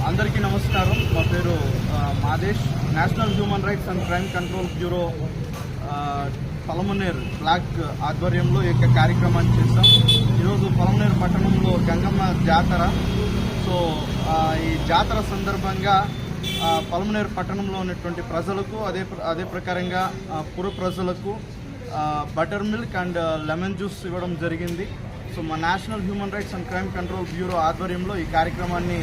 అందరికీ నమస్కారం. మా పేరు Madesh. National human rights and crime control bureau Palamaner block ఆధ్వర్యంలో ఈ కార్యక్రమాన్ని చేస్తాం. ఈరోజు పలమనేర్ పట్టణంలో గంగమ్మ జాతర. సో ఈ జాతర సందర్భంగా పలమనేర్ పట్టణంలో ఉన్నటువంటి ప్రజలకు అదే ప్రకారంగా పుర ప్రజలకు butter milk and lemon juice ఇవ్వడం జరిగింది. సో మా national human rights and crime control bureau ఆధ్వర్యంలో ఈ కార్యక్రమాన్ని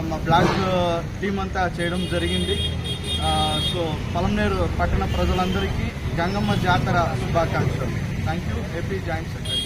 మా బ్లాక్ టీం అంతా చేయడం జరిగింది. సో పలమనేరు పట్టణ ప్రజలందరికీ గంగమ్మ జాతర శుభాకాంక్షలు. Thank you. AP joint secretary.